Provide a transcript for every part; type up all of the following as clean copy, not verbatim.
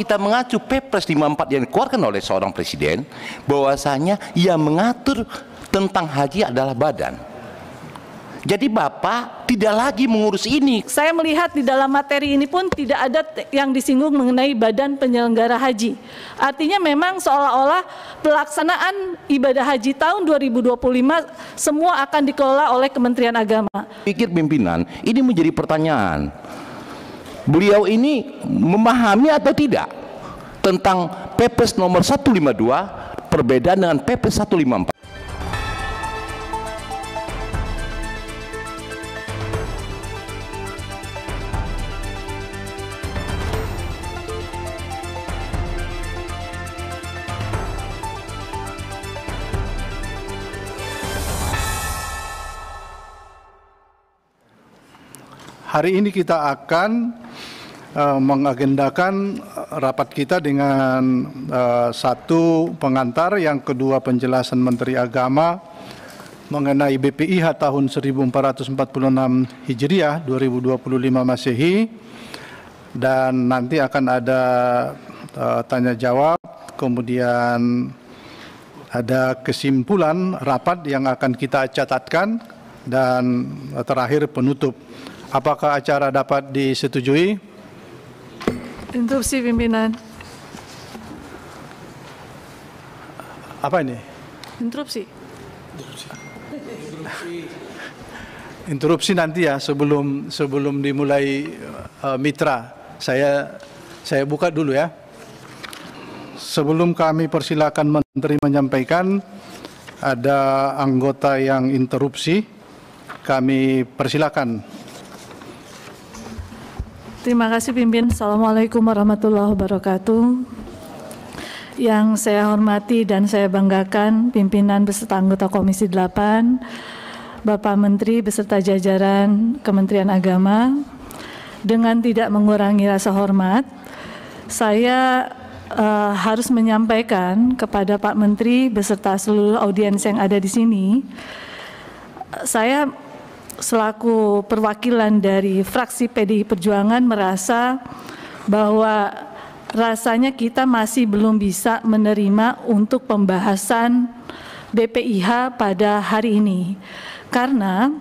kita mengacu Perpres 54 yang dikeluarkan oleh seorang presiden, bahwasanya yang mengatur tentang haji adalah badan. Jadi Bapak tidak lagi mengurus ini. Saya melihat di dalam materi ini pun tidak ada yang disinggung mengenai badan penyelenggara haji. Artinya memang seolah-olah pelaksanaan ibadah haji tahun 2025 semua akan dikelola oleh Kementerian Agama. Pikir pimpinan, ini menjadi pertanyaan. Beliau ini memahami atau tidak tentang Perpres nomor 152 perbedaan dengan Perpres 154. Hari ini kita akan mengagendakan rapat kita dengan satu pengantar, yang kedua penjelasan Menteri Agama mengenai BPIH tahun 1446 Hijriah 2025 Masehi, dan nanti akan ada tanya jawab, kemudian ada kesimpulan rapat yang akan kita catatkan, dan terakhir penutup. Apakah acara dapat disetujui? Interupsi pimpinan. Apa ini? Interupsi. Interupsi nanti ya, sebelum dimulai mitra. Saya buka dulu ya. Sebelum kami persilakan Menteri menyampaikan, ada anggota yang interupsi. Kami persilakan. Terima kasih pimpin. Assalamualaikum warahmatullahi wabarakatuh. Yang saya hormati dan saya banggakan pimpinan beserta anggota Komisi 8, Bapak Menteri beserta jajaran Kementerian Agama. Dengan tidak mengurangi rasa hormat, saya harus menyampaikan kepada Pak Menteri beserta seluruh audiens yang ada di sini, saya selaku perwakilan dari fraksi PDI Perjuangan merasa bahwa rasanya kita masih belum bisa menerima untuk pembahasan BPIH pada hari ini. Karena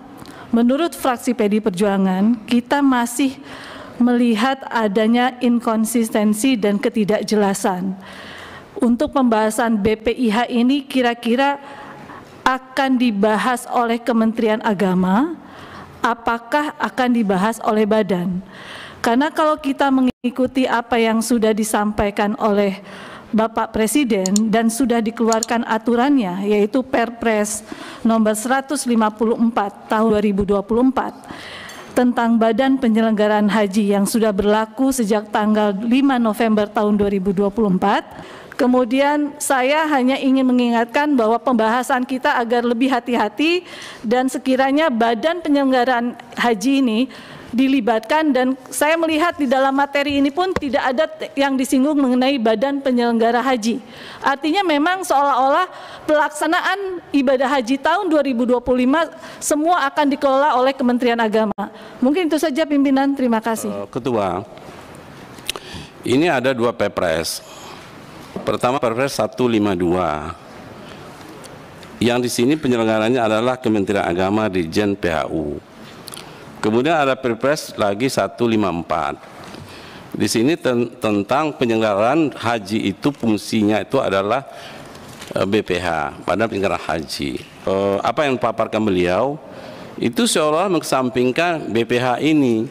menurut fraksi PDI Perjuangan kita masih melihat adanya inkonsistensi dan ketidakjelasan. Untuk pembahasan BPIH ini kira-kira akan dibahas oleh Kementerian Agama, apakah akan dibahas oleh badan? Karena kalau kita mengikuti apa yang sudah disampaikan oleh Bapak Presiden dan sudah dikeluarkan aturannya, yaitu Perpres nomor 154 tahun 2024 tentang Badan Penyelenggaraan Haji yang sudah berlaku sejak tanggal 5 November tahun 2024. Kemudian saya hanya ingin mengingatkan bahwa pembahasan kita agar lebih hati-hati dan sekiranya Badan Penyelenggaraan Haji ini dilibatkan, dan saya melihat di dalam materi ini pun tidak ada yang disinggung mengenai Badan Penyelenggara Haji. Artinya memang seolah-olah pelaksanaan ibadah haji tahun 2025 semua akan dikelola oleh Kementerian Agama. Mungkin itu saja pimpinan, terima kasih. Ketua, ini ada dua Perpres. Pertama Perpres 152, yang di sini penyelenggaranya adalah Kementerian Agama Dirjen PHU. Kemudian ada Perpres lagi 154. Di sini tentang penyelenggaraan haji itu fungsinya itu adalah BPH, Badan Penyelenggaraan Haji. Apa yang dipaparkan beliau itu seolah mengesampingkan BPH ini.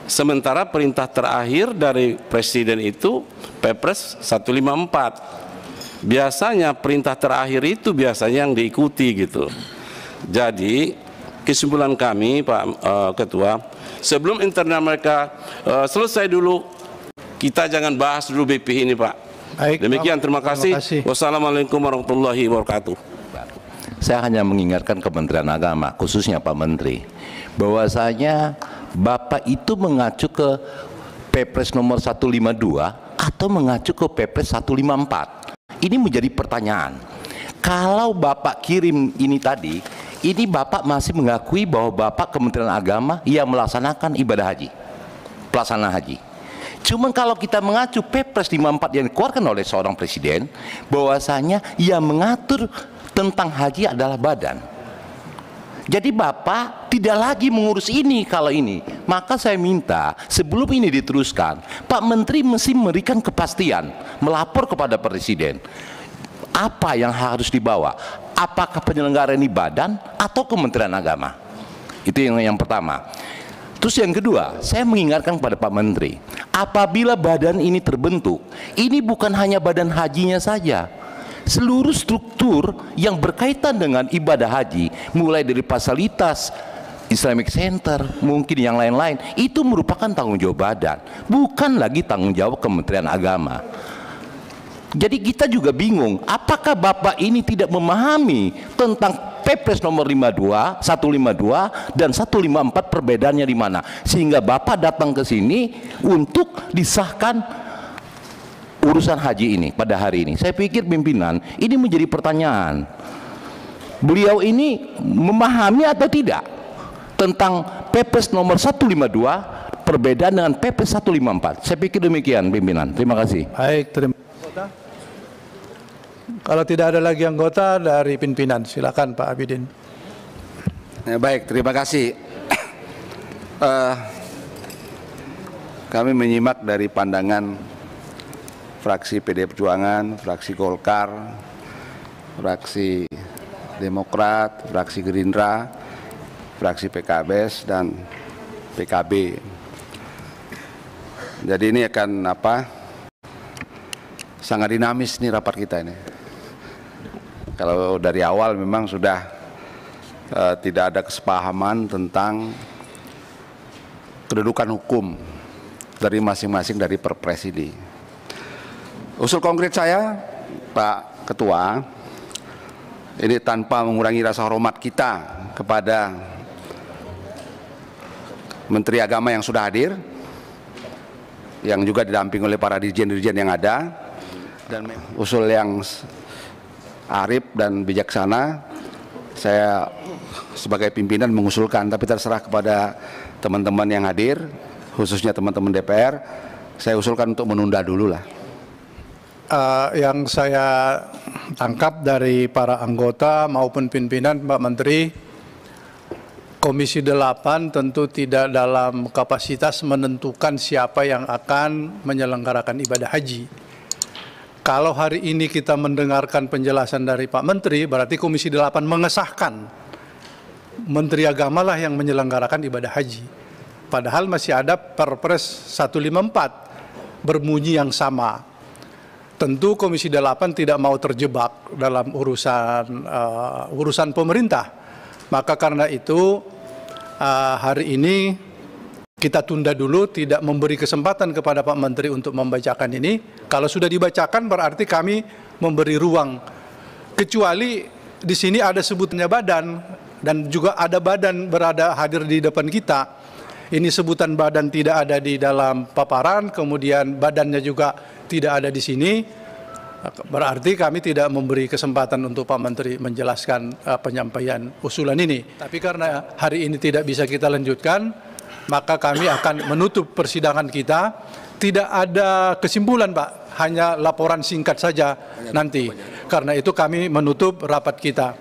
Sementara perintah terakhir dari Presiden itu Perpres 154. Biasanya perintah terakhir itu biasanya yang diikuti gitu. Jadi kesimpulan kami Pak Ketua, sebelum internal mereka selesai dulu, kita jangan bahas dulu BP ini Pak. Baik, demikian, terima kasih. Wassalamualaikum warahmatullahi wabarakatuh. Saya hanya mengingatkan Kementerian Agama, khususnya Pak Menteri, bahwasanya Bapak itu mengacu ke Perpres nomor 152 atau mengacu ke Perpres 154. Ini menjadi pertanyaan. Kalau Bapak kirim ini tadi, ini Bapak masih mengakui bahwa Bapak Kementerian Agama yang melaksanakan ibadah haji, pelaksanaan haji. Cuman kalau kita mengacu Perpres 54 yang dikeluarkan oleh seorang presiden, bahwasanya yang mengatur tentang haji adalah badan. Jadi Bapak tidak lagi mengurus ini kalau ini. Maka saya minta sebelum ini diteruskan, Pak Menteri mesti memberikan kepastian, melapor kepada Presiden. Apa yang harus dibawa? Apakah penyelenggara ini badan atau Kementerian Agama? Itu yang pertama. Terus yang kedua, saya mengingatkan kepada Pak Menteri, apabila badan ini terbentuk, ini bukan hanya badan hajinya saja. Seluruh struktur yang berkaitan dengan ibadah haji, mulai dari fasilitas, Islamic Center, mungkin yang lain-lain, itu merupakan tanggung jawab badan, bukan lagi tanggung jawab Kementerian Agama. Jadi kita juga bingung, apakah Bapak ini tidak memahami tentang Perpres nomor 152 dan 154 perbedaannya di mana, sehingga Bapak datang ke sini untuk disahkan urusan haji ini pada hari ini. Saya pikir pimpinan ini menjadi pertanyaan. Beliau ini memahami atau tidak tentang Perpres nomor 152 perbedaan dengan Perpres 154. Saya pikir demikian pimpinan. Terima kasih. Baik, terima kasih. Kalau tidak ada lagi anggota dari pimpinan, silakan Pak Abidin. Ya, baik, terima kasih. Kami menyimak dari pandangan fraksi PD Perjuangan, fraksi Golkar, fraksi Demokrat, fraksi Gerindra, fraksi PKB dan PKB. Jadi ini akan sangat dinamis nih rapat kita ini. Kalau dari awal memang sudah tidak ada kesepahaman tentang kedudukan hukum dari masing-masing dari Perpres ini. Usul konkret saya, Pak Ketua, ini tanpa mengurangi rasa hormat kita kepada Menteri Agama yang sudah hadir, yang juga didampingi oleh para dirjen-dirjen yang ada, dan usul yang arif dan bijaksana, saya sebagai pimpinan mengusulkan, tapi terserah kepada teman-teman yang hadir, khususnya teman-teman DPR, saya usulkan untuk menunda dulu lah. Yang saya tangkap dari para anggota maupun pimpinan Pak Menteri, Komisi 8 tentu tidak dalam kapasitas menentukan siapa yang akan menyelenggarakan ibadah haji. Kalau hari ini kita mendengarkan penjelasan dari Pak Menteri, berarti Komisi 8 mengesahkan Menteri Agama lah yang menyelenggarakan ibadah haji. Padahal masih ada Perpres 154 berbunyi yang sama. Tentu Komisi 8 tidak mau terjebak dalam urusan pemerintah. Maka karena itu hari ini kita tunda dulu, tidak memberi kesempatan kepada Pak Menteri untuk membacakan ini. Kalau sudah dibacakan berarti kami memberi ruang. Kecuali di sini ada sebutnya badan dan juga ada badan berada hadir di depan kita. Ini sebutan badan tidak ada di dalam paparan, kemudian badannya juga tidak ada di sini. Berarti kami tidak memberi kesempatan untuk Pak Menteri menjelaskan penyampaian usulan ini. Tapi karena hari ini tidak bisa kita lanjutkan, maka kami akan menutup persidangan kita. Tidak ada kesimpulan, Pak, hanya laporan singkat saja nanti. Karena itu kami menutup rapat kita.